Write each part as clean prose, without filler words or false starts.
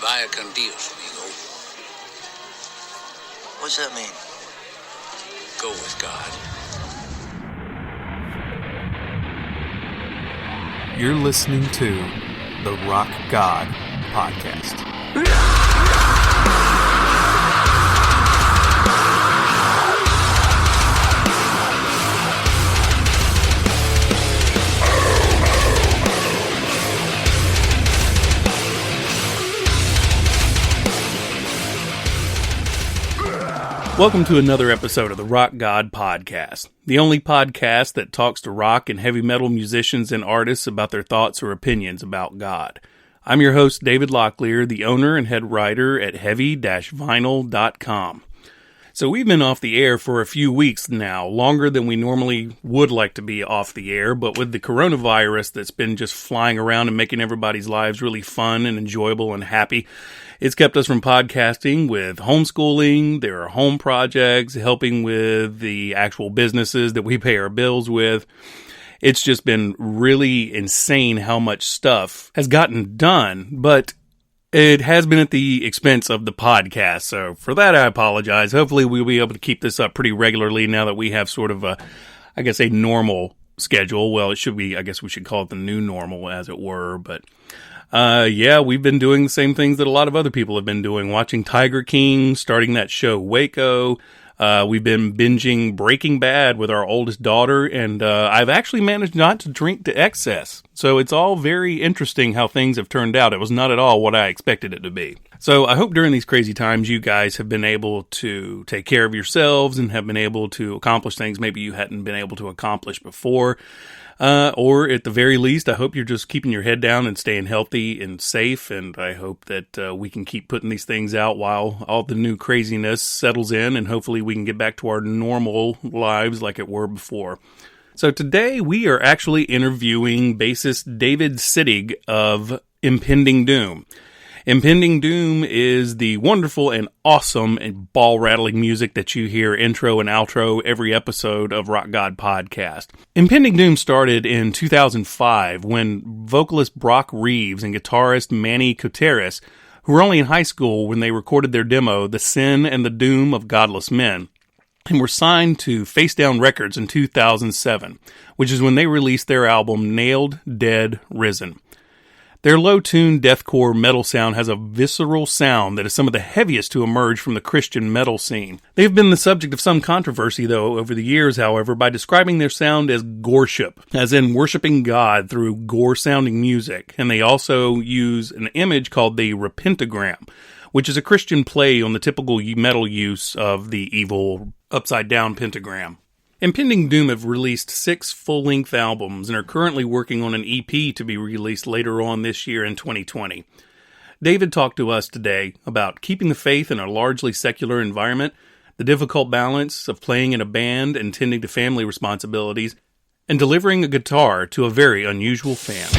Vaya con Dios, amigo. What's that mean? Go with God. You're listening to the Rock God Podcast. Welcome to another episode of the Rock God Podcast, the only podcast that talks to rock and heavy metal musicians and artists about their thoughts or opinions about God. I'm your host, David Locklear, the owner and head writer at heavy-vinyl.com. So we've been off the air for a few weeks now, longer than we normally would like to be off the air, but with the coronavirus that's been just flying around and making everybody's lives really fun and enjoyable and happy, it's kept us from podcasting with homeschooling. There are home projects, helping with the actual businesses that we pay our bills with. It's just been really insane how much stuff has gotten done, but it has been at the expense of the podcast. So for that, I apologize. Hopefully we'll be able to keep this up pretty regularly now that we have sort of a normal schedule. Well, it should be, I guess we should call it the new normal, as it were, but we've been doing the same things that a lot of other people have been doing, watching Tiger King, starting that show Waco. We've been binging Breaking Bad with our oldest daughter, and I've actually managed not to drink to excess. So it's all very interesting how things have turned out. It was not at all what I expected it to be. So I hope during these crazy times you guys have been able to take care of yourselves and have been able to accomplish things maybe you hadn't been able to accomplish before. Or at the very least, I hope you're just keeping your head down and staying healthy and safe, and I hope that we can keep putting these things out while all the new craziness settles in, and hopefully we can get back to our normal lives like it were before. So today we are actually interviewing bassist David Sittig of Impending Doom. Impending Doom is the wonderful and awesome and ball-rattling music that you hear intro and outro every episode of Rock God Podcast. Impending Doom started in 2005 when vocalist Brock Reeves and guitarist Manny Coteres, who were only in high school when they recorded their demo, The Sin and the Doom of Godless Men, and were signed to Face Down Records in 2007, which is when they released their album Nailed, Dead, Risen. Their low-tuned deathcore metal sound has a visceral sound that is some of the heaviest to emerge from the Christian metal scene. They have been the subject of some controversy, though, over the years, however, by describing their sound as goreship, as in worshiping God through gore-sounding music, and they also use an image called the repentagram, which is a Christian play on the typical metal use of the evil upside-down pentagram. Impending Doom have released 6 full-length albums and are currently working on an EP to be released later on this year in 2020. David talked to us today about keeping the faith in a largely secular environment, the difficult balance of playing in a band and tending to family responsibilities, and delivering a guitar to a very unusual fan.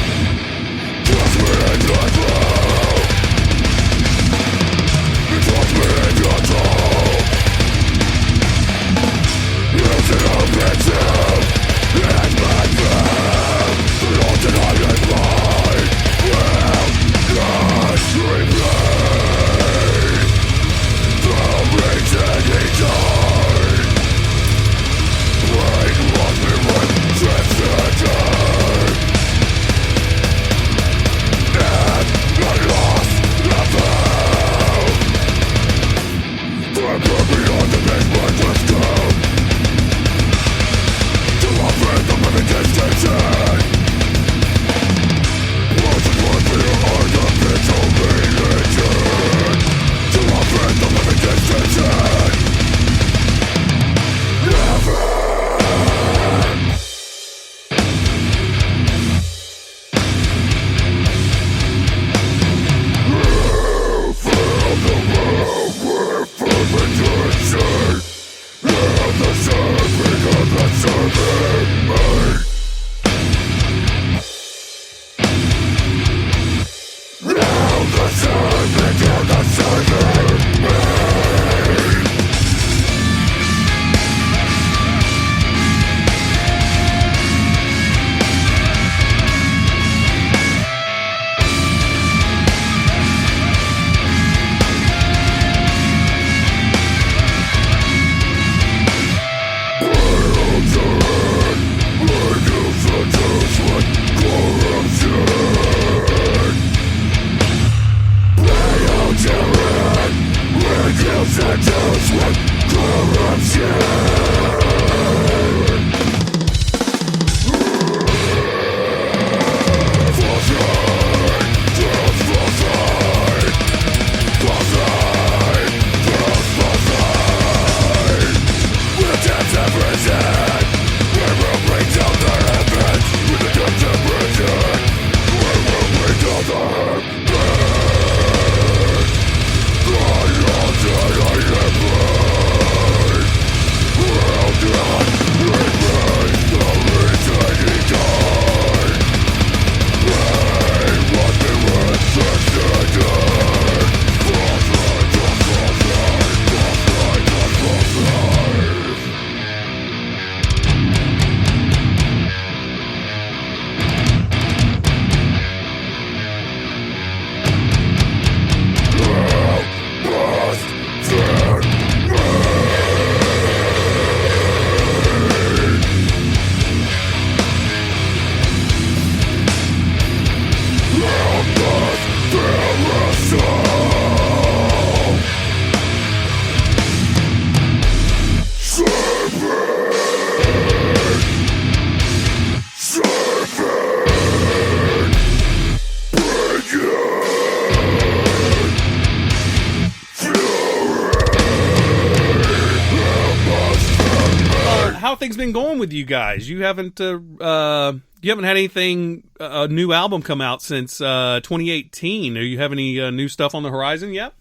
How things been going with you guys? You haven't had anything new album come out since 2018. Do you have any new stuff on the horizon yet?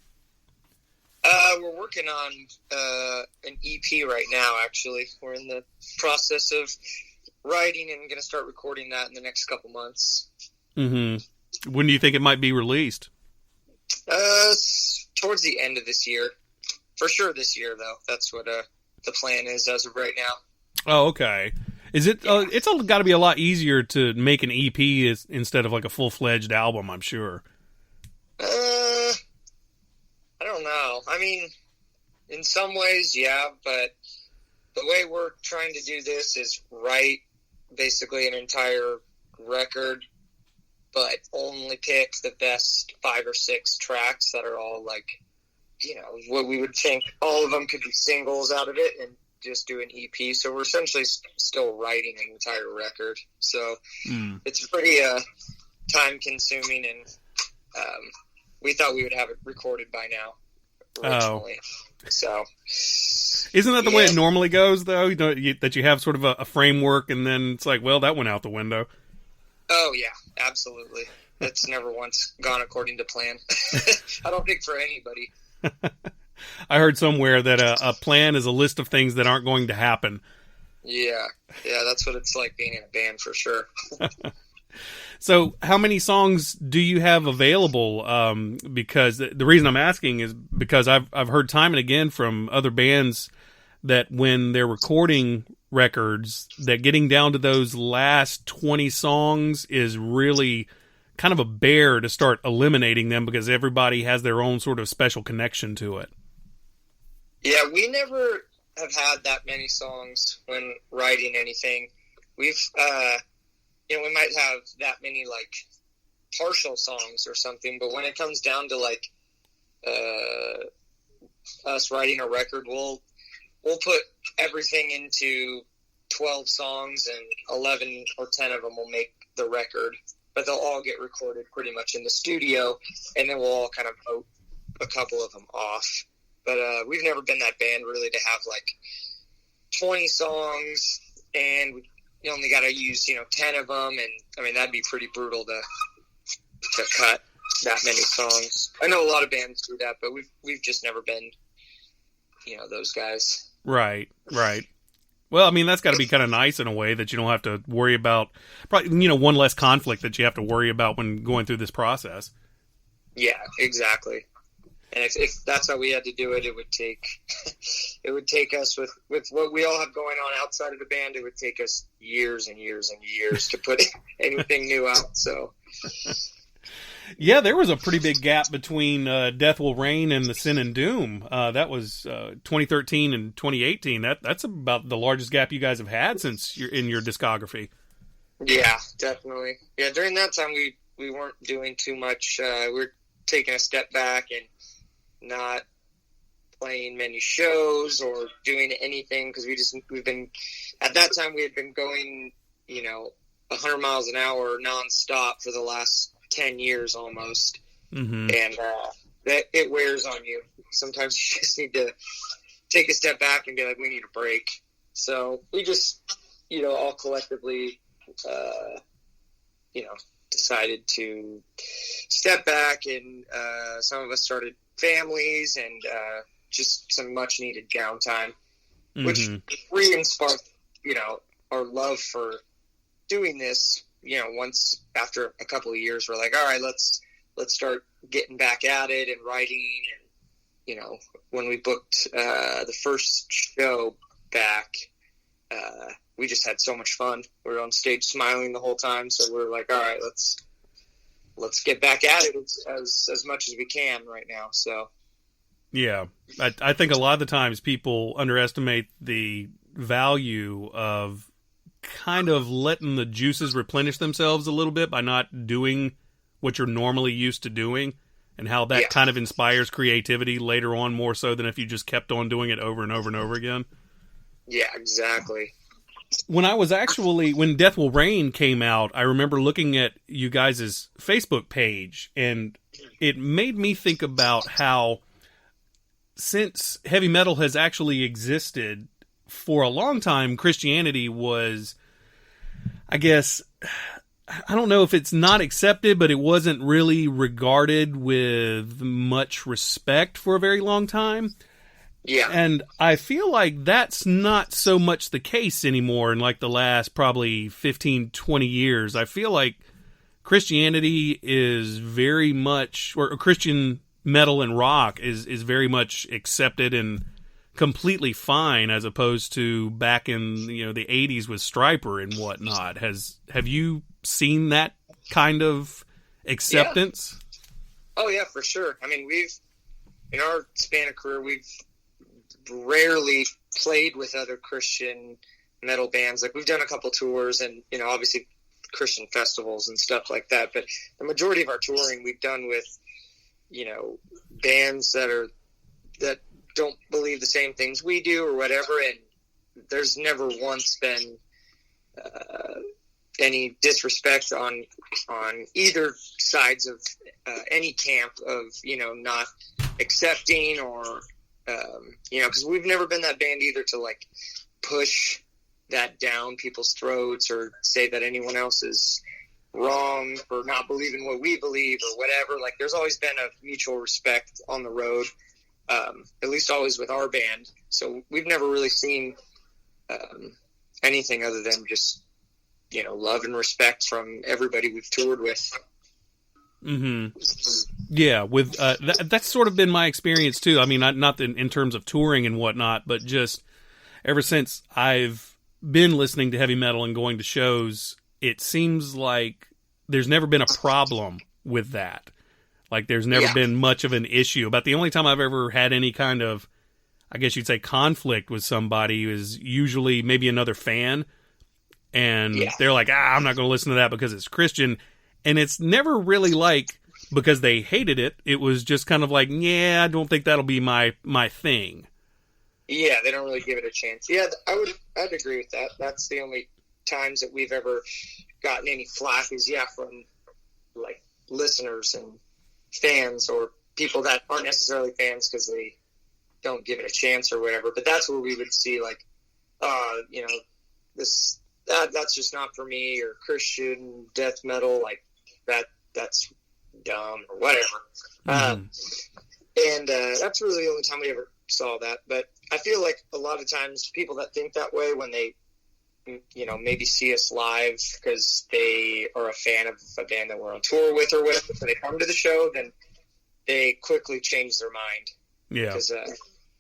We're working on an EP right now. Actually, we're in the process of writing and going to start recording that in the next couple months. Mm-hmm. When do you think it might be released? Towards the end of this year, for sure. This year, though, that's what the plan is as of right now. Oh, okay. Is it? It's got to be a lot easier to make an EP instead of like a full-fledged album, I'm sure. I don't know. I mean, in some ways, yeah, but the way we're trying to do this is write basically an entire record, but only pick the best 5 or 6 tracks that are all like, you know, what we would think all of them could be singles out of it, and just do an EP. So we're essentially still writing an entire record. So it's pretty time consuming, and we thought we would have it recorded by now originally. So isn't that the way it normally goes, though? You know, that you have sort of a framework, and then it's like, well, that went out the window. Oh yeah, absolutely. That's never once gone according to plan. I don't think for anybody. I heard somewhere that a plan is a list of things that aren't going to happen. Yeah, that's what it's like being in a band for sure. So how many songs do you have available? Because the reason I'm asking is because I've heard time and again from other bands that when they're recording records, that getting down to those last 20 songs is really kind of a bear to start eliminating them, because everybody has their own sort of special connection to it. Yeah, we never have had that many songs when writing anything. We've, we might have that many, like, partial songs or something, but when it comes down to, like, us writing a record, we'll put everything into 12 songs, and 11 or 10 of them will make the record, but they'll all get recorded pretty much in the studio, and then we'll all kind of vote a couple of them off. But we've never been that band really to have like 20 songs, and we only got to use 10 of them, and I mean that'd be pretty brutal to cut that many songs. I know a lot of bands do that, but we've just never been those guys. Right. Well, I mean that's got to be kind of nice in a way that you don't have to worry about probably one less conflict that you have to worry about when going through this process. Yeah, exactly. And if that's how we had to do it, it would take us with what we all have going on outside of the band. It would take us years and years and years to put anything new out. So, yeah, there was a pretty big gap between Death Will Reign and the Sin and Doom. That was 2013 and 2018. That's about the largest gap you guys have had since you're in your discography. Yeah, definitely. Yeah, during that time we weren't doing too much. We were taking a step back and not playing many shows or doing anything because we've been at that time we had been going 100 miles an hour nonstop for the last 10 years almost. Mm-hmm. And that it wears on you. Sometimes you just need to take a step back and be like, we need a break. So we just all collectively decided to step back, and some of us started families and just some much needed downtime, which re-sparked our love for doing this. Once after a couple of years, we're like, all right, let's start getting back at it and writing. And when we booked the first show back, we just had so much fun. We were on stage smiling the whole time, so we're like, all right, let's get back at it as much as we can right now. So yeah, I think a lot of the times people underestimate the value of kind of letting the juices replenish themselves a little bit by not doing what you're normally used to doing, and how that kind of inspires creativity later on more so than if you just kept on doing it over and over and over again. Yeah, exactly. When Death Will Reign came out, I remember looking at you guys' Facebook page, and it made me think about how, since heavy metal has actually existed for a long time, Christianity was, I guess, I don't know if it's not accepted, but it wasn't really regarded with much respect for a very long time. Yeah. And I feel like that's not so much the case anymore in like the last probably 15, 20 years. I feel like Christianity is very much, or Christian metal and rock is very much accepted and completely fine, as opposed to back in the 80s with Stryper and whatnot. Have you seen that kind of acceptance? Yeah. Oh yeah, for sure. I mean, in our span of career, we've rarely played with other Christian metal bands. Like, we've done a couple tours and obviously Christian festivals and stuff like that, but the majority of our touring we've done with bands that don't believe the same things we do or whatever, and there's never once been any disrespect on either sides of any camp of not accepting or because we've never been that band either to like push that down people's throats or say that anyone else is wrong for not believing what we believe or whatever. Like, there's always been a mutual respect on the road, at least always with our band. So we've never really seen anything other than just love and respect from everybody we've toured with. Mm-hmm. Yeah, with that's sort of been my experience too. I mean, not in terms of touring and whatnot, but just ever since I've been listening to heavy metal and going to shows, it seems like there's never been a problem with that. Like, there's never been much of an issue. About the only time I've ever had any kind of, I guess you'd say, conflict with somebody is usually maybe another fan, and they're like, I'm not going to listen to that because it's Christian. And it's never really like because they hated it. It was just kind of like, I don't think that'll be my thing. Yeah, they don't really give it a chance. Yeah, I'd agree with that. That's the only times that we've ever gotten any flack is from like listeners and fans or people that aren't necessarily fans because they don't give it a chance or whatever. But that's where we would see like, that's just not for me, or Christian death metal, like that's dumb or whatever. And that's really the only time we ever saw that. But I feel like a lot of times people that think that way when they maybe see us live because they are a fan of a band that we're on tour with or whatever, so they come to the show, then they quickly change their mind. Yeah. Because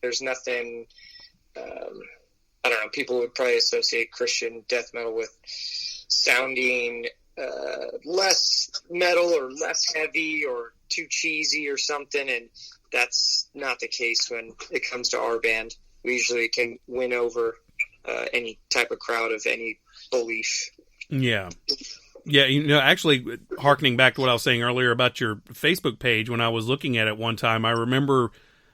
there's nothing, I don't know, people would probably associate Christian death metal with sounding less metal or less heavy or too cheesy or something, and that's not the case when it comes to our band. We usually can win over any type of crowd of any belief. Yeah. Yeah, actually, hearkening back to what I was saying earlier about your Facebook page, when I was looking at it one time, I remember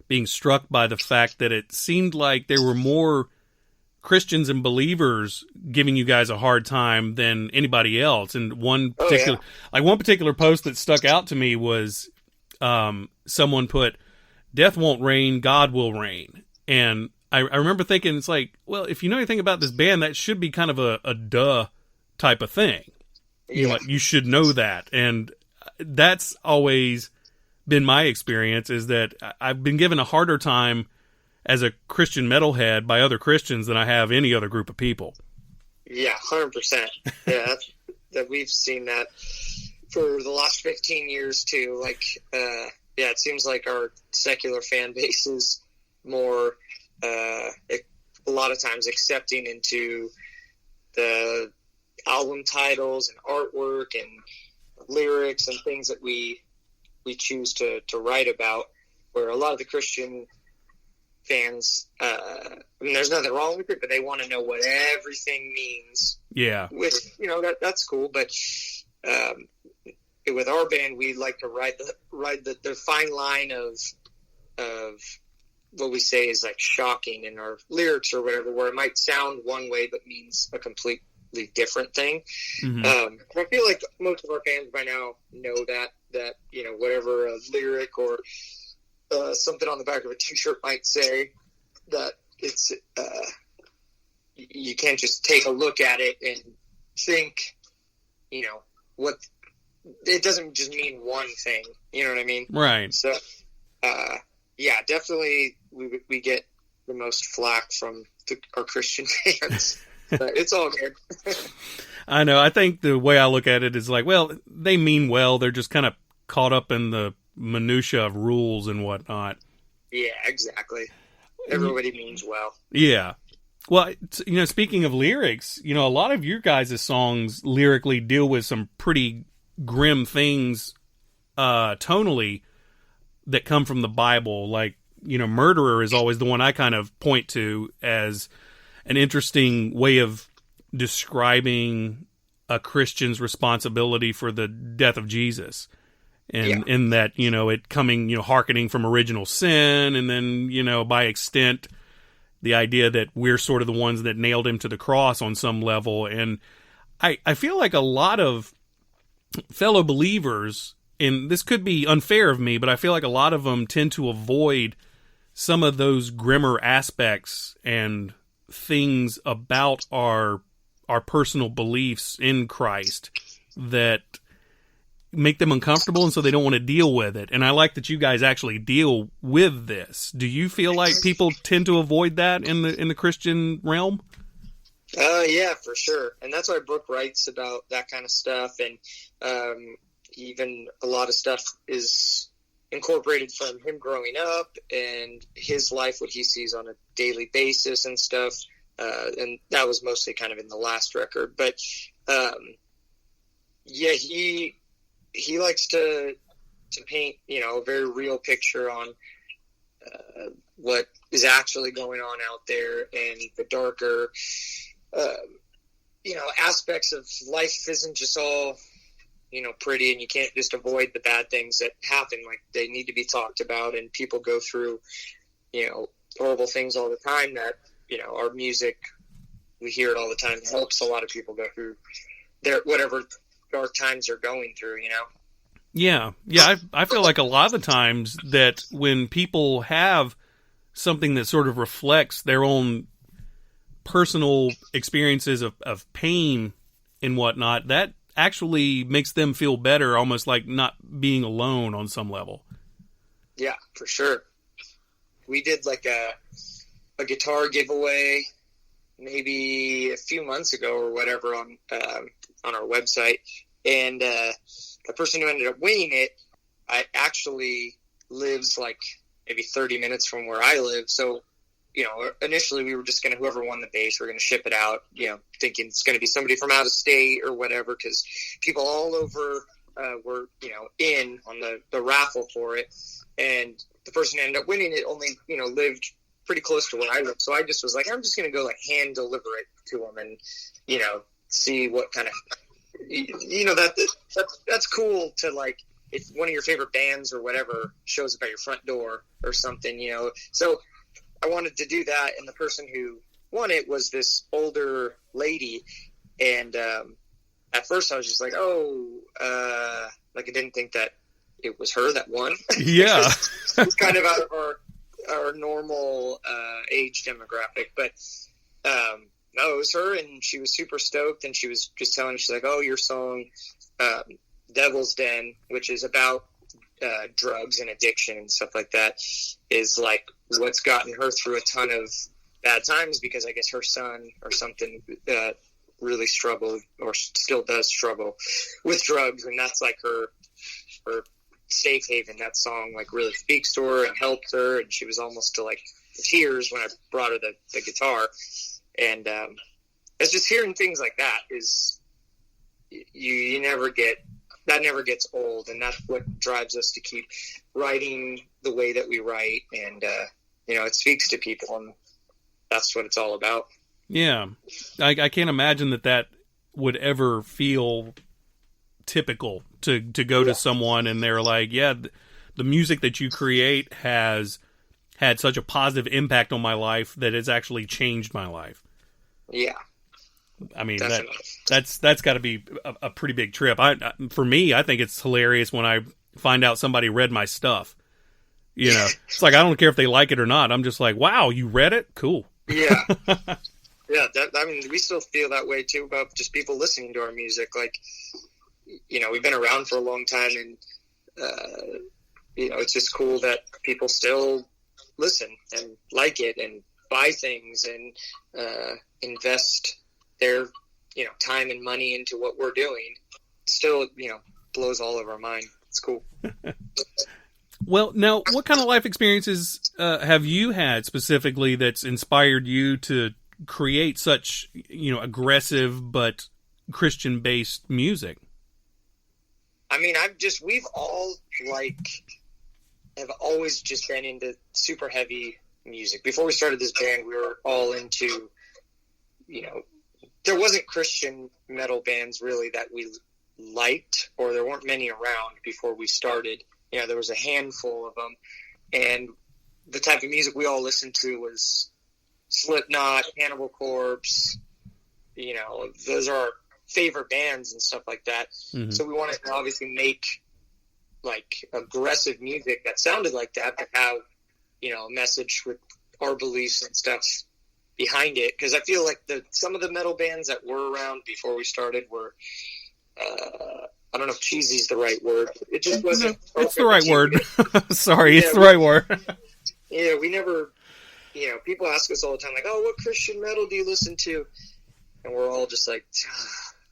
being struck by the fact that it seemed like there were more Christians and believers giving you guys a hard time than anybody else. And one particular post that stuck out to me was someone put, "Death won't reign, God will reign." And I remember thinking, it's like, well, if you know anything about this band, that should be kind of a duh type of thing. You know, like, you should know that. And that's always been my experience, is that I've been given a harder time as a Christian metalhead by other Christians than I have any other group of people. Yeah, 100%. Yeah, that we've seen that for the last 15 years too. Like, it seems like our secular fan base is more, a lot of times accepting into the album titles and artwork and lyrics and things that we choose to write about, where a lot of the Christian fans, there's nothing wrong with it, but they want to know what everything means. Yeah. Which, that's cool. But with our band, we like to ride the fine line of what we say is like shocking in our lyrics or whatever, where it might sound one way but means a completely different thing. Mm-hmm. I feel like most of our fans by now know that whatever a lyric or something on the back of a t-shirt might say, that it's you can't just take a look at it and think, what it doesn't just mean one thing. You know what I mean? Right. So, definitely we get the most flack from our Christian fans. But it's all good. I know. I think the way I look at it is like, well, they mean well. They're just kind of caught up in the minutia of rules and whatnot. Yeah, exactly. Everybody means well. Yeah. Well, speaking of lyrics, a lot of your guys' songs lyrically deal with some pretty grim things tonally that come from the Bible. Like, Murderer is always the one I kind of point to as an interesting way of describing a Christian's responsibility for the death of Jesus. And in that, it coming, hearkening from original sin, and then, by extent, the idea that we're sort of the ones that nailed him to the cross on some level. And I feel like a lot of fellow believers, and this could be unfair of me, but I feel like a lot of them tend to avoid some of those grimmer aspects and things about our personal beliefs in Christ that make them uncomfortable, and so they don't want to deal with it. And I like that you guys actually deal with this. Do you feel like people tend to avoid that in the Christian realm? Yeah, for sure. And that's why Brooke writes about that kind of stuff, and even a lot of stuff is incorporated from him growing up and his life, what he sees on a daily basis and stuff. And that was mostly kind of in the last record. But he likes to paint, a very real picture on what is actually going on out there, and the darker, aspects of life isn't just all, pretty, and you can't just avoid the bad things that happen. Like, they need to be talked about, and people go through, horrible things all the time that, our music, we hear it all the time, helps a lot of people go through their whatever dark times they're going through, Yeah. I feel like a lot of the times that when people have something that sort of reflects their own personal experiences of pain and whatnot, that actually makes them feel better, almost like not being alone on some level. Yeah, for sure. We did like a guitar giveaway maybe a few months ago or whatever on our website, and the person who ended up winning it, I actually lives like maybe 30 minutes from where I live. So, initially we were just going to, whoever won the bass, we're going to ship it out, thinking it's going to be somebody from out of state or whatever, because people all over were, in on the raffle for it. And the person who ended up winning it only, lived pretty close to where I live. So I just was like, I'm just going to go like hand deliver it to them and, see what kind of, that's cool to like if one of your favorite bands or whatever shows up at your front door or something, you know. So I wanted to do that, and the person who won it was this older lady, and at first I was just like, like I didn't think that it was her that won. Yeah. It's kind of out of our normal age demographic, but no, it was her, and she was super stoked, and she was just telling me, she's like, oh, your song Devil's Den, which is about drugs and addiction and stuff like that, is like what's gotten her through a ton of bad times, because I guess her son or something really struggled, or still does struggle with drugs, and that's like her safe haven. That song like really speaks to her and helps her, and she was almost to like tears when I brought her the guitar. And it's just hearing things like that is you never gets old, and that's what drives us to keep writing the way that we write, and you know, it speaks to people, and that's what it's all about. Yeah, I can't imagine that would ever feel typical to go to someone and they're like, yeah, the music that you create has had such a positive impact on my life that it's actually changed my life. Yeah. I mean, definitely. that's got to be a pretty big trip. For me, I think it's hilarious when I find out somebody read my stuff. You know, it's like, I don't care if they like it or not. I'm just like, wow, you read it? Cool. Yeah. Yeah. I mean, we still feel that way too about just people listening to our music. Like, you know, we've been around for a long time, and, you know, it's just cool that people still listen and like it and buy things and invest their, you know, time and money into what we're doing. Still, you know, blows all of our mind. It's cool. Well, now, what kind of life experiences have you had specifically that's inspired you to create such, you know, aggressive but Christian-based music? I mean, we've all have always just been into super heavy music. Before we started this band, we were all into, you know, there wasn't Christian metal bands really that we liked, or there weren't many around before we started. You know, there was a handful of them, and the type of music we all listened to was Slipknot, Cannibal Corpse. You know, those are our favorite bands and stuff like that. Mm-hmm. So we wanted to obviously make like aggressive music that sounded like that, but have, you know, a message with our beliefs and stuff behind it. Because I feel like some of the metal bands that were around before we started were, I don't know if cheesy is the right word. It just wasn't. No, it's the right word. Sorry, it's the right word. Yeah, we never, you know, people ask us all the time, like, oh, what Christian metal do you listen to? And we're all just like,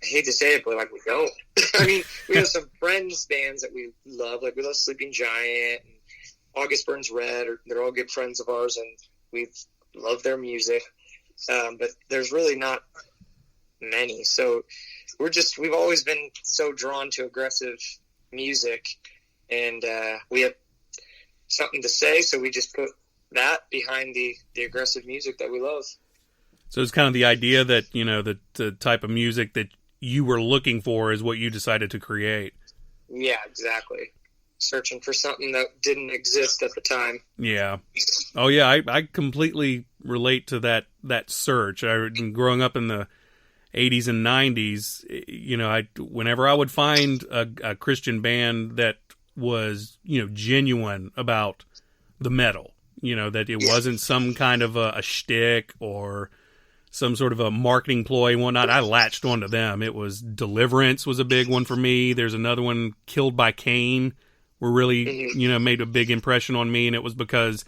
I hate to say it, but like, we don't. I mean, we have some friends bands that we love, like we love Sleeping Giant and August Burns Red, or they're all good friends of ours, and we love their music. But there's really not many. So we've always been so drawn to aggressive music, and we have something to say, so we just put that behind the aggressive music that we love. So it's kind of the idea that, you know, the type of music that you were looking for is what you decided to create. Yeah, exactly. Searching for something that didn't exist at the time. Yeah. Oh, yeah, I completely relate to that search. Growing up in the 80s and 90s, you know, whenever I would find a Christian band that was, you know, genuine about the metal, you know, that it wasn't some kind of a shtick or some sort of a marketing ploy and whatnot, I latched onto them. It was Deliverance was a big one for me. There's another one, Killed by Cain, were really, you know, made a big impression on me, and it was because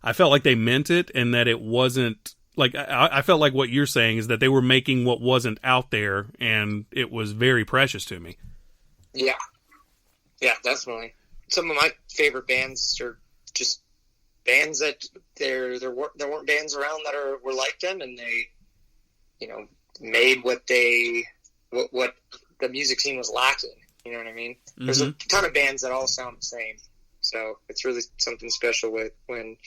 I felt like they meant it, and that it wasn't, like, I felt like what you're saying is that they were making what wasn't out there, and it was very precious to me. Yeah. Yeah, definitely. Some of my favorite bands are just bands that there weren't bands around that were like them, and they, you know, made what the music scene was lacking. You know what I mean? Mm-hmm. There's a ton of bands that all sound the same, so it's really something special when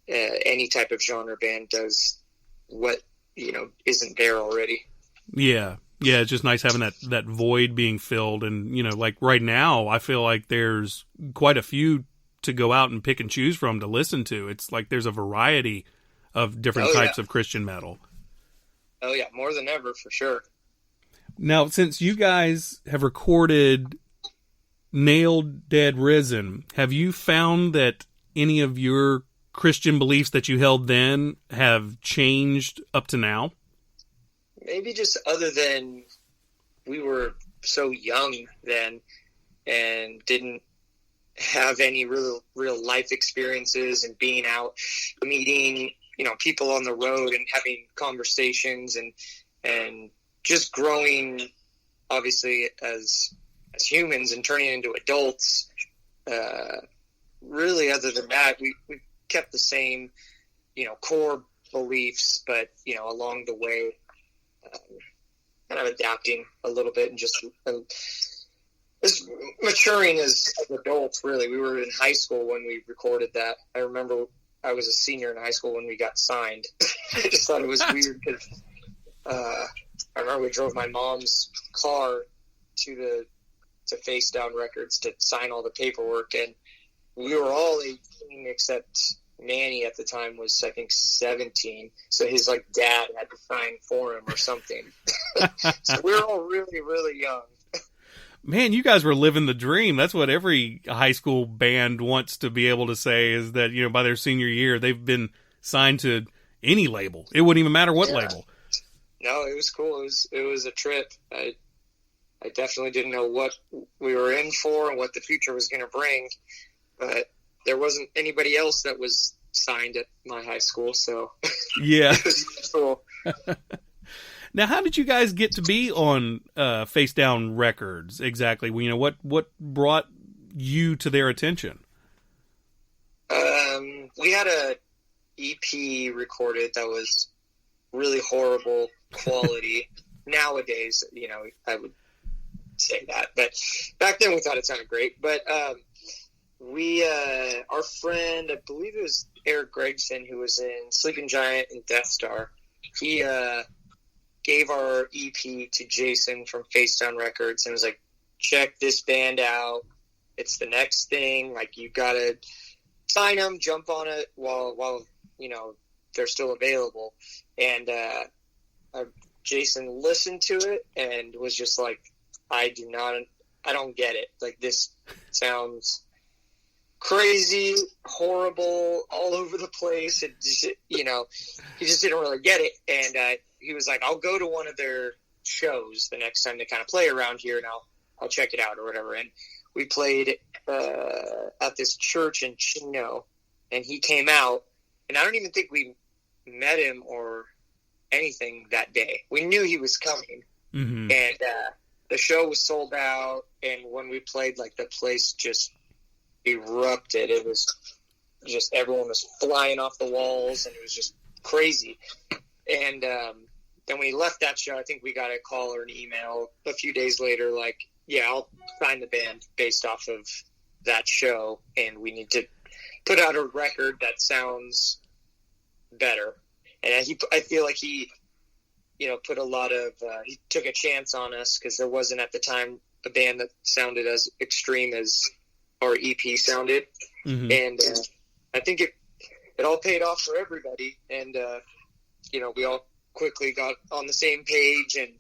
any type of genre band does what, you know, isn't there already. Yeah, Yeah, it's just nice having that void being filled. And, you know, like right now, I feel like there's quite a few to go out and pick and choose from to listen to. It's like there's a variety of different types of Christian metal. Oh, yeah, more than ever, for sure. Now, since you guys have recorded Nailed, Dead, Risen, have you found that any of your Christian beliefs that you held then have changed up to now? Maybe just other than we were so young then and didn't have any real life experiences and being out meeting, you know, people on the road and having conversations and just growing, obviously, as humans and turning into adults. Really, other than that, we kept the same, you know, core beliefs, but, you know, along the way, kind of adapting a little bit and just as maturing as adults, really. We were in high school when we recorded that. I remember I was a senior in high school when we got signed. I just thought it was weird because I remember we drove my mom's car to Face Down Records to sign all the paperwork, and we were all 18 except Manny at the time was, I think, 17. So his dad had to sign for him or something. So we were all really, really young. Man, you guys were living the dream. That's what every high school band wants to be able to say, is that, you know, by their senior year, they've been signed to any label. It wouldn't even matter what label. No, it was cool. It was a trip. I definitely didn't know what we were in for and what the future was going to bring, but there wasn't anybody else that was signed at my high school, so yeah, it was cool. Now, how did you guys get to be on Face Down Records exactly? You know, what brought you to their attention? We had a EP recorded that was really horrible quality. Nowadays, you know, I would say that, but back then we thought it sounded great. But our friend, I believe it was Eric Gregson, who was in Sleeping Giant and Death Star, he gave our EP to Jason from Face Down Records and was like, check this band out. It's the next thing. Like, you gotta sign them, jump on it while you know, they're still available. And Jason listened to it and was just like, I don't get it. Like, this sounds crazy, horrible, all over the place. It just, you know, he just didn't really get it. And he was like, I'll go to one of their shows the next time they kind of play around here, and I'll check it out or whatever. And we played at this church in Chino, and he came out, and I don't even think we met him or anything that day. We knew he was coming. Mm-hmm. And the show was sold out, and when we played, like, the place just erupted. It was just, everyone was flying off the walls, and it was just crazy. And then when he left that show, I think we got a call or an email a few days later, like, yeah, I'll sign the band based off of that show, and we need to put out a record that sounds better. And I feel like he, you know, put a lot of, he took a chance on us, because there wasn't at the time a band that sounded as extreme as our EP sounded. Mm-hmm. And I think it all paid off for everybody. And, you know, we all quickly got on the same page. And,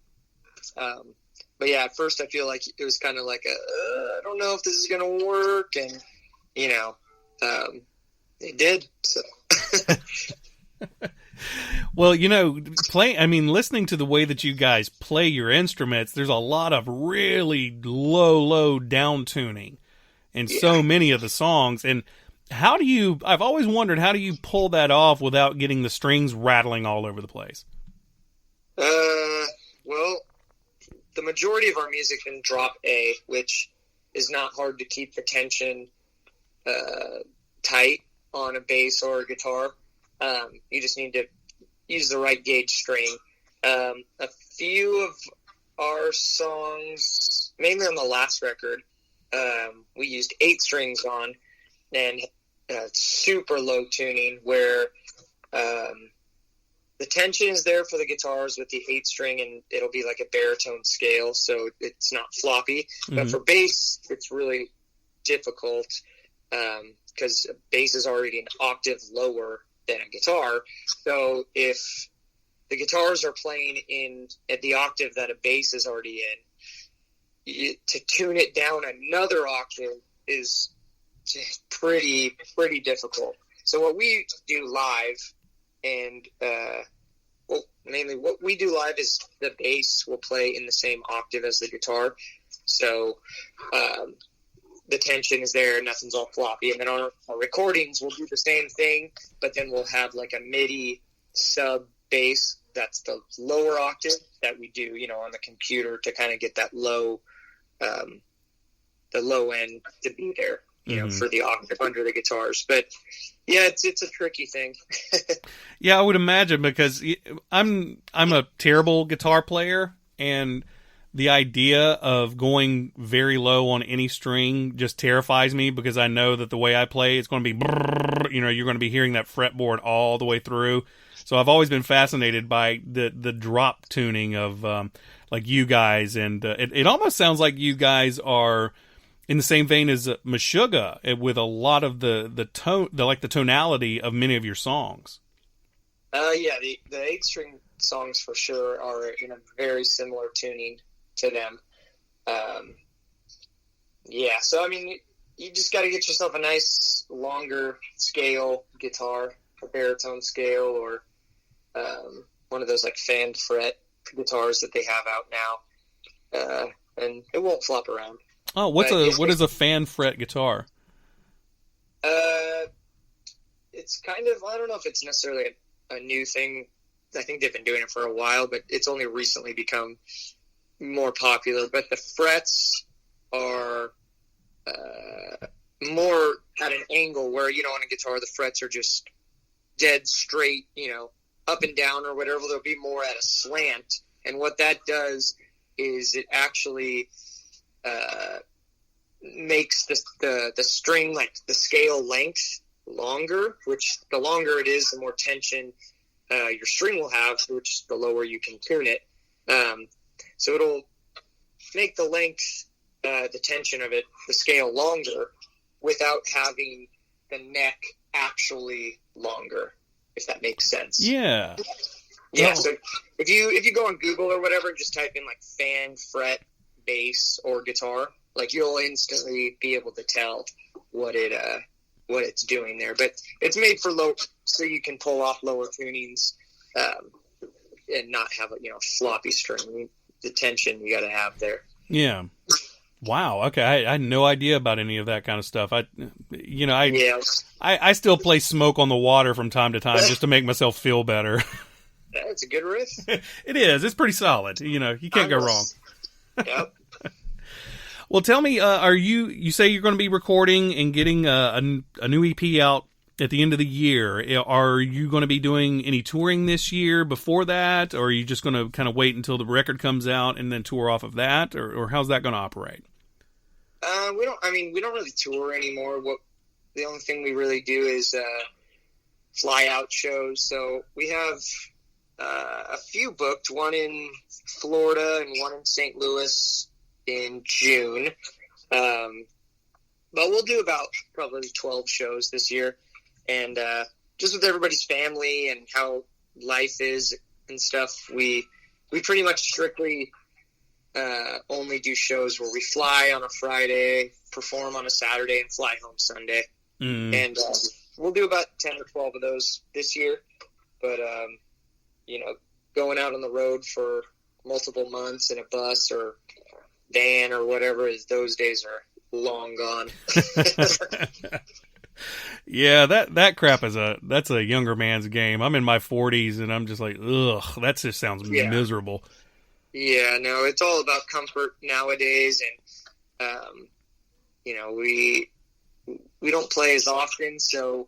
but yeah, at first I feel like it was kind of like I don't know if this is going to work. And, you know, it did. So. Well, you know, listening to the way that you guys play your instruments, there's a lot of really low down tuning in so many of the songs. And I've always wondered, how do you pull that off without getting the strings rattling all over the place? Well, the majority of our music in drop A, which is not hard to keep the tension tight on a bass or a guitar. You just need to use the right gauge string. A few of our songs, mainly on the last record, we used 8 strings on, and super low tuning, where the tension is there for the guitars with the 8-string, and it'll be like a baritone scale, so it's not floppy. Mm-hmm. But for bass, it's really difficult because bass is already an octave lower than a guitar. So if the guitars are playing at the octave that a bass is already in, to tune it down another octave is pretty difficult. So what we do live, and mainly what we do live is the bass will play in the same octave as the guitar. So the tension is there, nothing's all floppy. And then on our recordings, we'll do the same thing, but then we'll have like a MIDI sub bass. That's the lower octave that we do, on the computer to kind of get that low, the low end to be there, for the octave under the guitars. But yeah, it's a tricky thing. Yeah, I would imagine, because I'm a terrible guitar player, and the idea of going very low on any string just terrifies me, because I know that the way I play, it's going to be, you're going to be hearing that fretboard all the way through. So I've always been fascinated by the drop tuning of like you guys, and it almost sounds like you guys are in the same vein as Meshuggah with a lot of the tonality of many of your songs. Yeah, the 8-string songs for sure are in a very similar tuning to them. Yeah, so I mean, you just got to get yourself a nice longer scale guitar, a baritone scale, or one of those like fan fret guitars that they have out now, and it won't flop around. Oh, what is a fan fret guitar? It's kind of, I don't know if it's necessarily a new thing. I think they've been doing it for a while, but it's only recently become more popular. But the frets are more at an angle where, on a guitar, the frets are just dead straight, up and down or whatever. They'll be more at a slant. And what that does is it actually makes the string, like the scale length, longer, which the longer it is, the more tension your string will have, which the lower you can tune it. So it'll make the length, the tension of it, the scale longer, without having the neck actually longer, if that makes sense. Yeah. Yeah. So if you go on Google or whatever and just type in like fan fret bass or guitar, like you'll instantly be able to tell what it's doing there. But it's made for low, so you can pull off lower tunings and not have a floppy string. The tension you got to have there. Yeah. Wow. Okay. I had no idea about any of that kind of stuff. I still play Smoke on the Water from time to time just to make myself feel better. That's a good riff. It is. It's pretty solid. You can't go wrong. Yep. Well, tell me, you say you're going to be recording and getting a new EP out at the end of the year. Are you going to be doing any touring this year before that, or are you just going to kind of wait until the record comes out and then tour off of that, or how's that going to operate? We don't really tour anymore. The only thing we really do is fly out shows. So we have a few booked, one in Florida and one in St. Louis in June. But we'll do about probably 12 shows this year. And just with everybody's family and how life is and stuff, we pretty much strictly only do shows where we fly on a Friday, perform on a Saturday, and fly home Sunday. And we'll do about 10 or 12 of those this year. But, going out on the road for multiple months in a bus or van or whatever, those days are long gone. Yeah, that crap that's a younger man's game. I'm in my 40s and I'm just like, ugh, that just sounds miserable. Yeah, no, it's all about comfort nowadays, and we don't play as often, so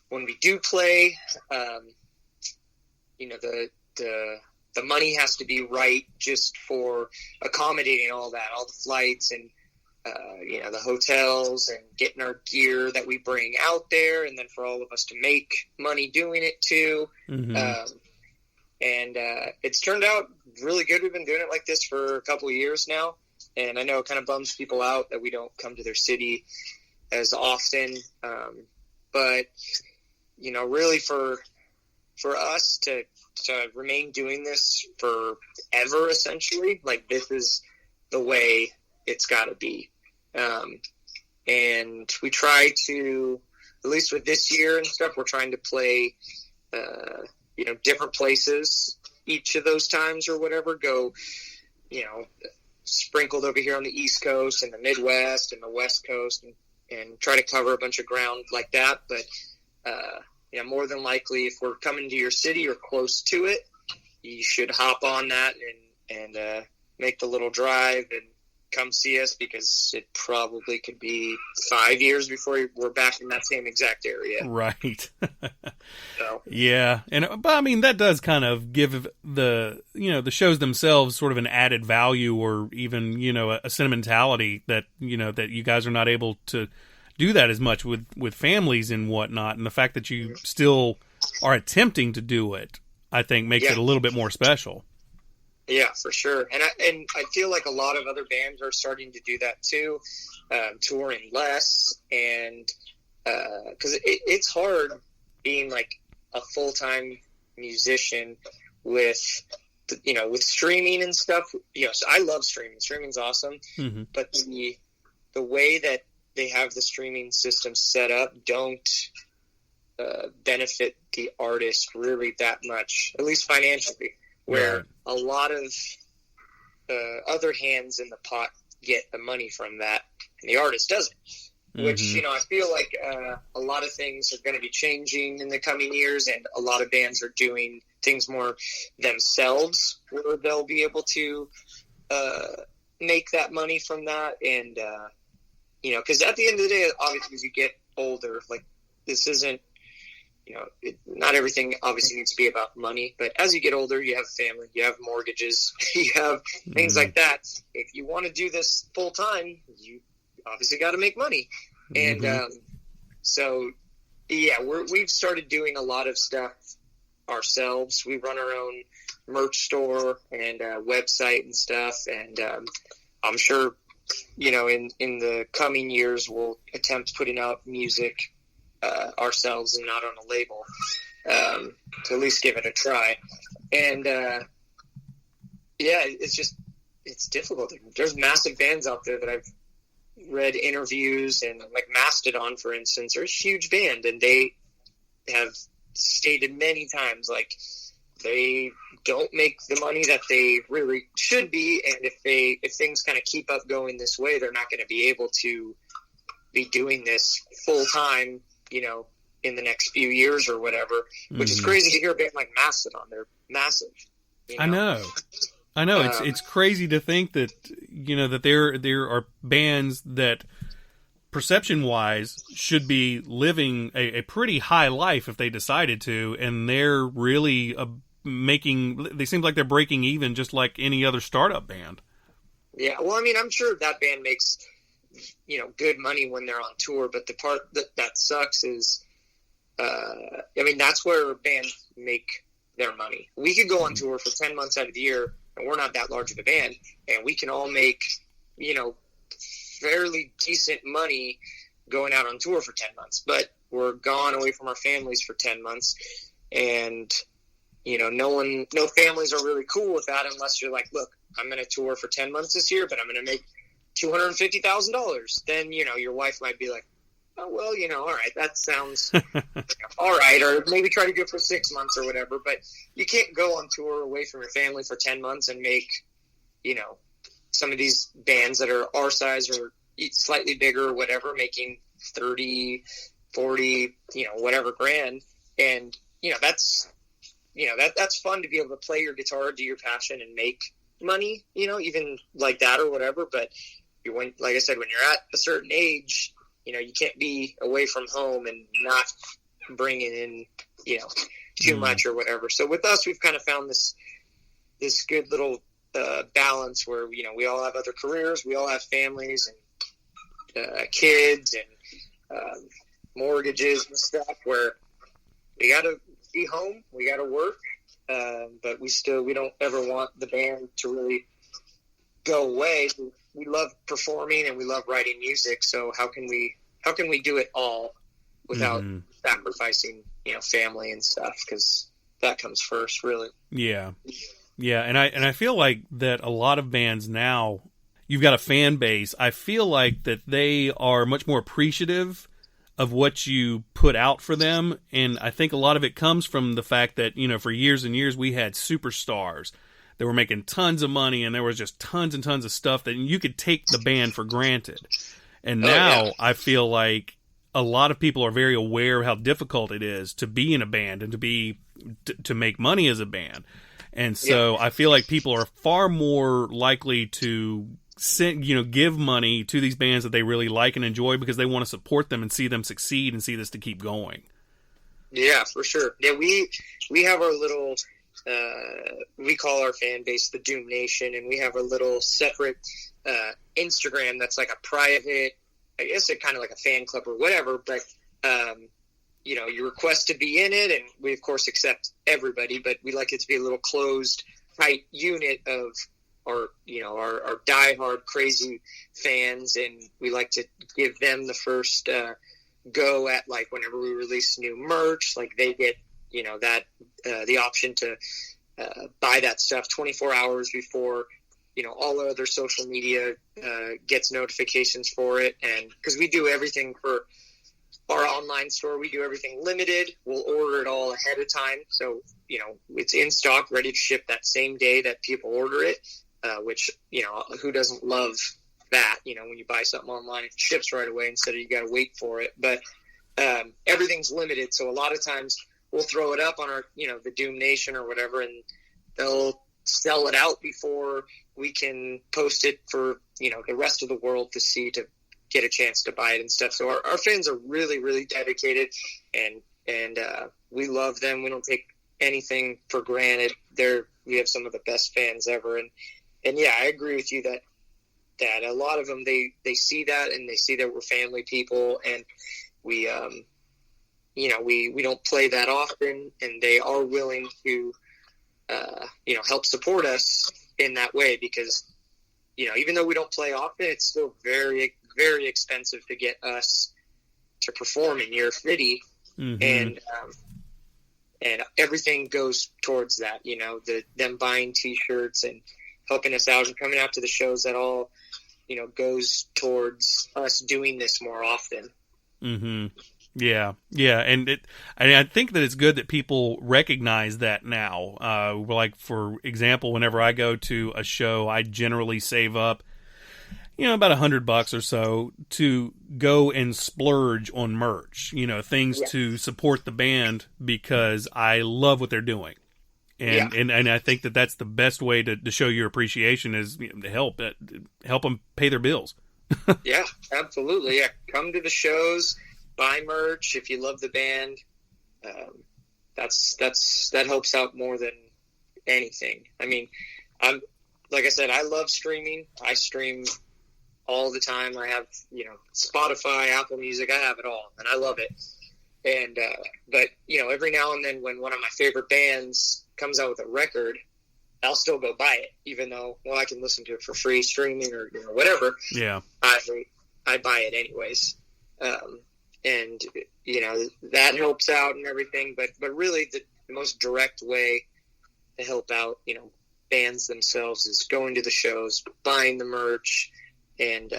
when we do play, the money has to be right just for accommodating all that, all the flights and the hotels and getting our gear that we bring out there, and then for all of us to make money doing it too. Mm-hmm. And it's turned out really good. We've been doing it like this for a couple of years now. And I know it kind of bums people out that we don't come to their city as often. But, you know, really for us to remain doing this forever, essentially, like this is the way it's got to be. And we try to, at least with this year and stuff, we're trying to play, you know, different places each of those times or whatever, go, you know, sprinkled over here on the East Coast and the Midwest and the West Coast, and try to cover a bunch of ground like that. But, yeah, more than likely, if we're coming to your city or close to it, you should hop on that and make the little drive and come see us, because it probably could be 5 years before we're back in that same exact area. Right. So. Yeah. But I mean, that does kind of give the shows themselves sort of an added value, or even, you know, a sentimentality that, you know, that you guys are not able to do that as much with families and whatnot. And the fact that you still are attempting to do it, I think makes it a little bit more special. Yeah, for sure. And I feel like a lot of other bands are starting to do that too, touring less. And because it's hard being like a full-time musician with, you know, with streaming and stuff. You know, so I love streaming. Streaming's awesome. Mm-hmm. But the way that they have the streaming system set up don't benefit the artist really that much, at least financially. Where a lot of other hands in the pot get the money from that, and the artist doesn't. Which, you know, I feel like a lot of things are going to be changing in the coming years, and a lot of bands are doing things more themselves, where they'll be able to make that money from that. And, you know, because at the end of the day, obviously, as you get older, like, this isn't, you know, not everything obviously needs to be about money, but as you get older, you have family, you have mortgages, you have things like that. If you want to do this full time, you obviously got to make money. And so, yeah, we've started doing a lot of stuff ourselves. We run our own merch store and website and stuff. And I'm sure, you know, in the coming years, we'll attempt putting out music ourselves and not on a label, to at least give it a try. And yeah, it's difficult. There's massive bands out there that I've read interviews, and like Mastodon, for instance, are a huge band, and they have stated many times like they don't make the money that they really should be, and if things kind of keep up going this way, they're not going to be able to be doing this full time, you know, in the next few years or whatever, which is crazy to hear a band like Mastodon. They're massive. You know? I know. It's crazy to think that, you know, that there are bands that perception wise should be living a pretty high life if they decided to, and they're really they seem like they're breaking even just like any other startup band. Yeah. Well, I mean, I'm sure that band makes, you know, good money when they're on tour, but the part that sucks is, I mean, that's where bands make their money. We could go on tour for 10 months out of the year, and we're not that large of a band, and we can all make, you know, fairly decent money going out on tour for 10 months, but we're gone away from our families for 10 months. And, you know, no families are really cool with that unless you're like, look, I'm going to tour for 10 months this year, but I'm going to make $250,000. Then, you know, your wife might be like, oh, well, you know, all right, that sounds all right. Or maybe try to do it for 6 months or whatever. But you can't go on tour away from your family for 10 months and make, you know, some of these bands that are our size or slightly bigger or whatever, making 30, 40, you know, whatever grand. And, you know, that's fun to be able to play your guitar, do your passion, and make money, you know, even like that or whatever. But like I said, when you're at a certain age, you know, you can't be away from home and not bringing in, you know, too much or whatever. So with us, we've kind of found this good little balance where, you know, we all have other careers, we all have families and kids and mortgages and stuff, where we got to be home, we got to work, but we don't ever want the band to really go away. We love performing and we love writing music. So how can we do it all without sacrificing, family and stuff? Because that comes first, really. Yeah. Yeah. And I feel like that a lot of bands now, you've got a fan base. I feel like that they are much more appreciative of what you put out for them. And I think a lot of it comes from the fact that, for years and years we had superstars that were making tons of money, and there was just tons and tons of stuff that you could take the band for granted. And now I feel like a lot of people are very aware of how difficult it is to be in a band and to make money as a band. And so I feel like people are far more likely to give money to these bands that they really like and enjoy because they want to support them and see them succeed and see this to keep going. Yeah, for sure. Yeah, we have our little, we call our fan base the Doom Nation, and we have a little separate Instagram that's like a private, I guess it's kind of like a fan club or whatever, but you request to be in it, and we of course accept everybody, but we like it to be a little closed, tight unit of our diehard crazy fans, and we like to give them the first go at, like, whenever we release new merch, like they get the option to buy that stuff 24 hours before all our other social media gets notifications for it. And because we do everything for our online store, we do everything limited. We'll order it all ahead of time, so it's in stock, ready to ship that same day that people order it. Which, who doesn't love that, when you buy something online, it ships right away instead of you got to wait for it. But everything's limited. So a lot of times we'll throw it up on our, the Doom Nation or whatever, and they'll sell it out before we can post it for, the rest of the world to see, to get a chance to buy it and stuff. So our fans are really, really dedicated, and we love them. We don't take anything for granted. We have some of the best fans ever. And yeah, I agree with you that a lot of them, they see that, and they see that we're family people, and we we don't play that often, and they are willing to help support us in that way, because even though we don't play often, it's still very, very expensive to get us to perform in your city, and everything goes towards that. Them buying T-shirts and helping us out and coming out to the shows, that all, goes towards us doing this more often. Yeah. And I think that it's good that people recognize that now. Like, for example, whenever I go to a show, I generally save up, about $100 or so to go and splurge on merch, things to support the band, because I love what they're doing. And I think that that's the best way to show your appreciation, is to help them pay their bills. Yeah, absolutely. Yeah, come to the shows, buy merch if you love the band. That helps out more than anything. I mean, like I said, I love streaming. I stream all the time. I have Spotify, Apple Music. I have it all, and I love it. And but every now and then, when one of my favorite bands comes out with a record, I'll still go buy it, even though, I can listen to it for free streaming or whatever. Yeah, I buy it anyways, and that helps out and everything. But really, the most direct way to help out bands themselves is going to the shows, buying the merch, and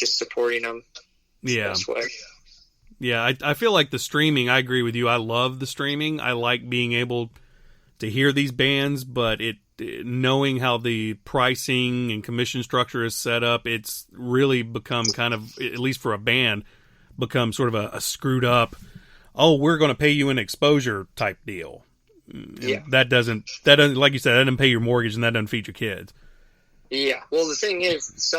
just supporting them. Yeah. The best way. Yeah, I feel like the streaming, I agree with you. I love the streaming. I like being able to hear these bands, but knowing how the pricing and commission structure is set up, it's really become kind of, at least for a band, become sort of a screwed up, we're going to pay you an exposure type deal. Yeah. That doesn't, like you said, that doesn't pay your mortgage, and that doesn't feed your kids. Yeah. Well, the thing is,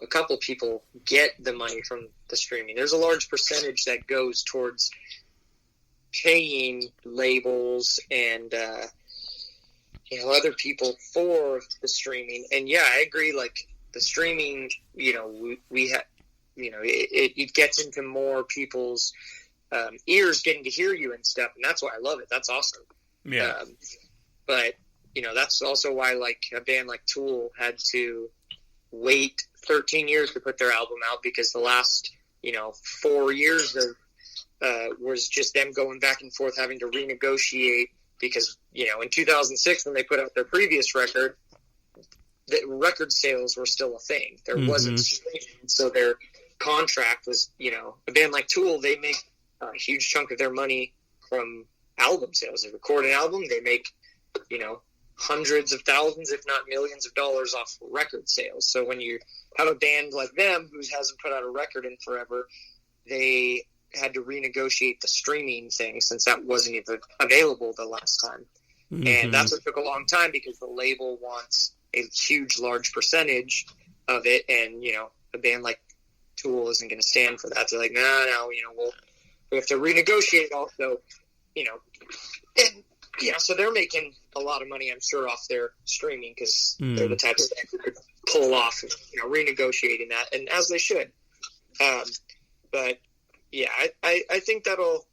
a couple people get the money from the streaming. There's a large percentage that goes towards paying labels and other people for the streaming. And yeah, I agree. Like, the streaming, we have, it gets into more people's ears getting to hear you and stuff, and that's why I love it. That's awesome. Yeah. But that's also why like a band like Tool had to wait 13 years to put their album out, because the last 4 years was just them going back and forth, having to renegotiate, because in 2006 when they put out their previous record, the record sales were still a thing. There wasn't streaming, so their contract was, a band like Tool, they make a huge chunk of their money from album sales. They record an album, they make, hundreds of thousands, if not millions of dollars off record sales. So when you have a band like them who hasn't put out a record in forever, they had to renegotiate the streaming thing, since that wasn't even available the last time. And that's what took a long time, because the label wants a huge, large percentage of it, and a band like Tool isn't going to stand for that. They're like, no, we have to renegotiate also, and so they're making a lot of money, I'm sure, off their streaming, because they're the type of band who could pull off, renegotiating that, and as they should. But yeah, I think that'll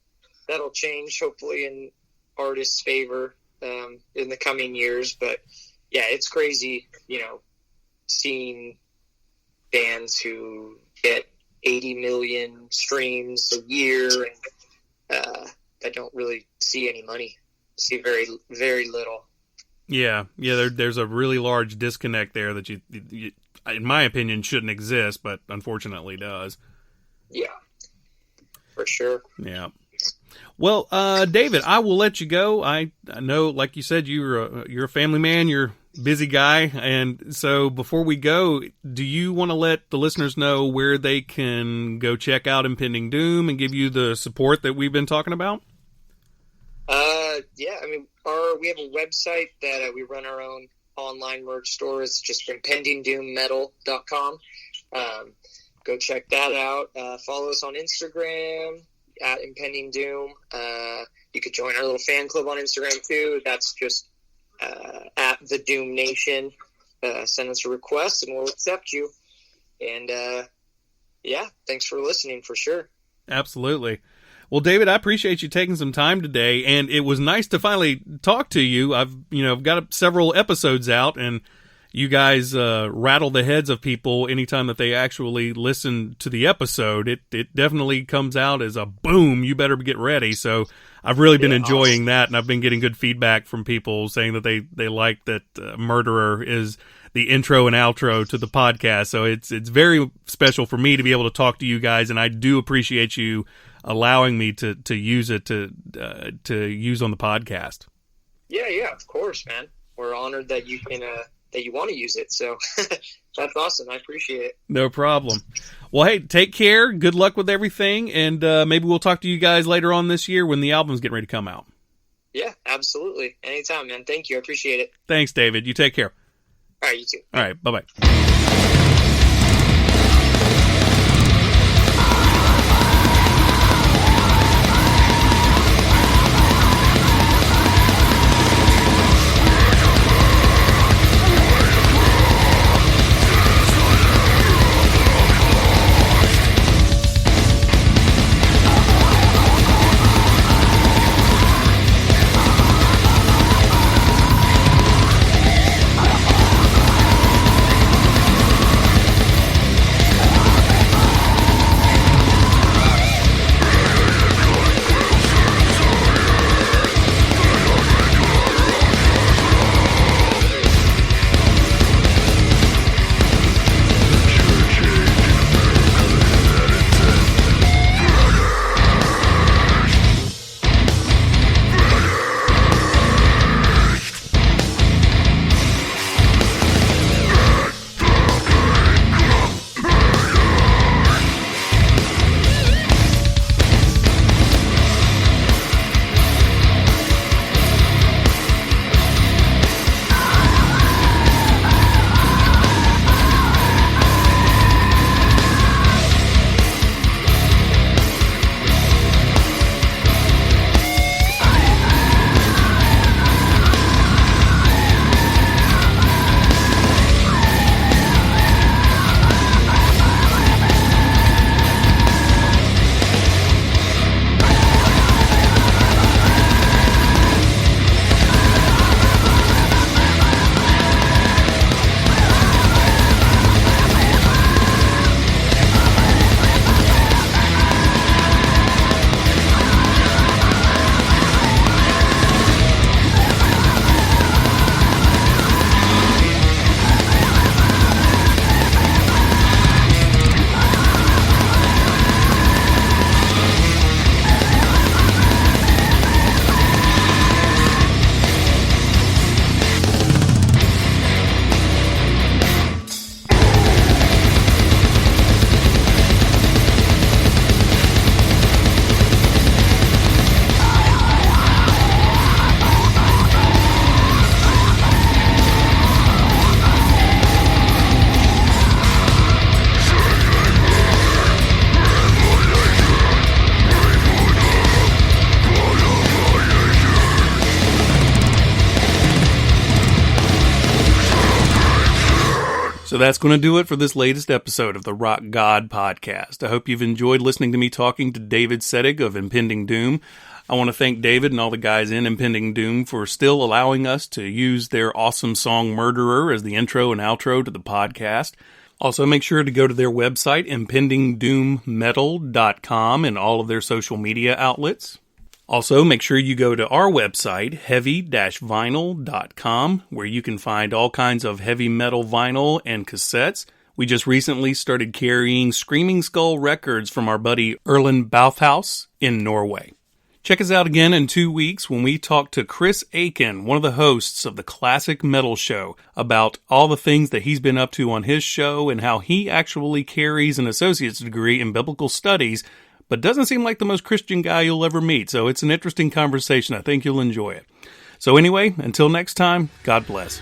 change, hopefully, in artists' favor in the coming years. But yeah, it's crazy, seeing bands who get 80 million streams a year and that don't really see any money, see very, very little. Yeah. There's a really large disconnect there that you, in my opinion, shouldn't exist, but unfortunately does. Yeah, for sure. Yeah. Well, David, I will let you go. I know, like you said, you're a family man, you're a busy guy. And so before we go, do you want to let the listeners know where they can go check out Impending Doom and give you the support that we've been talking about? Yeah, I mean, we have a website that we run our own online merch store. It's just impendingdoommetal.com. Go check that out. Follow us on Instagram at Impending Doom. You could join our little fan club on Instagram too. That's just at the Doom Nation. Send us a request and we'll accept you. And yeah, thanks for listening, for sure. Absolutely. Well, David, I appreciate you taking some time today, and it was nice to finally talk to you. I've got several episodes out, and you guys rattle the heads of people anytime that they actually listen to the episode. It definitely comes out as a boom, you better get ready. So I've really been enjoying that, and I've been getting good feedback from people saying that they like that Murderer is the intro and outro to the podcast. So it's very special for me to be able to talk to you guys, and I do appreciate you allowing me to use it to use on the podcast. Yeah, of course, man. We're honored that you can that you want to use it. So that's awesome. I appreciate it. No problem. Well, hey, take care. Good luck with everything, and maybe we'll talk to you guys later on this year when the album's getting ready to come out. Yeah, absolutely. Anytime, man. Thank you. I appreciate it. Thanks, David. You take care. All right, you too. All right, bye-bye. So that's going to do it for this latest episode of the Rock God Podcast. I hope you've enjoyed listening to me talking to David Sittig of Impending Doom. I want to thank David and all the guys in Impending Doom for still allowing us to use their awesome song Murderer as the intro and outro to the podcast. Also, make sure to go to their website, impendingdoommetal.com, and all of their social media outlets. Also, make sure you go to our website, heavy-vinyl.com, where you can find all kinds of heavy metal vinyl and cassettes. We just recently started carrying Screaming Skull records from our buddy Erlend Bauthaus in Norway. Check us out again in 2 weeks when we talk to Chris Aiken, one of the hosts of the Classic Metal Show, about all the things that he's been up to on his show and how he actually carries an associate's degree in biblical studies, but doesn't seem like the most Christian guy you'll ever meet. So it's an interesting conversation. I think you'll enjoy it. So anyway, until next time, God bless.